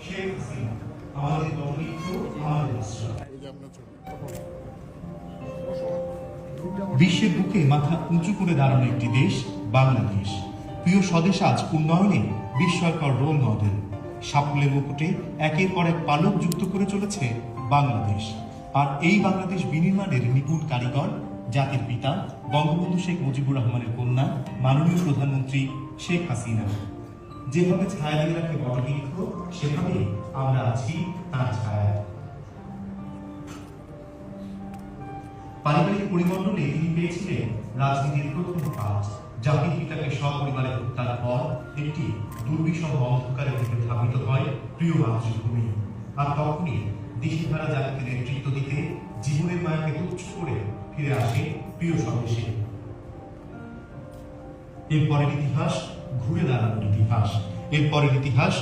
শেখ হাসিনা, আমাদের দলমিত্র, আমাদের আশ্রয়। বিশ্বের বুকে মাথা উঁচু করে দাঁড়ানো একটি দেশ বাংলাদেশ। প্রিয় স্বদেশ আজ উন্নয়নে বিস্ময়কর রোল মডেল। সাফল্যের মুকুটে একের পর এক পালক যুক্ত করে চলেছে বাংলাদেশ। আর এই বাংলাদেশ বিনির্মাণের নিপুণ কারিগর জাতির পিতা বঙ্গবন্ধু শেখ মুজিবুর রহমানের কন্যা মাননীয় প্রধানমন্ত্রী শেখ হাসিনা। যেভাবে ছায়া দিয়ে রাখে বটবৃক্ষ, সেভাবে আমরা আছি তার ছায়া। পারিবারিক পরিমণ্ডলে তিনি পেয়েছিলেন রাজনীতির প্রথম পাঠ। জাতির পিতাকে সপরিবারে হত্যার পর একটি দুর্বিষহ অন্ধকারের দিকে ধাবিত হয় প্রিয় মাতৃভূমি। আর তখনই দিশেহারা জাতিকে নেতৃত্ব দিতে জীবনের মায়াকে তুচ্ছ করে ফিরে আসে প্রিয় স্বদেশে। এরপরের ইতিহাস ঘুরে দাঁড়ানোর ইতিহাস। এরপরের ইতিহাস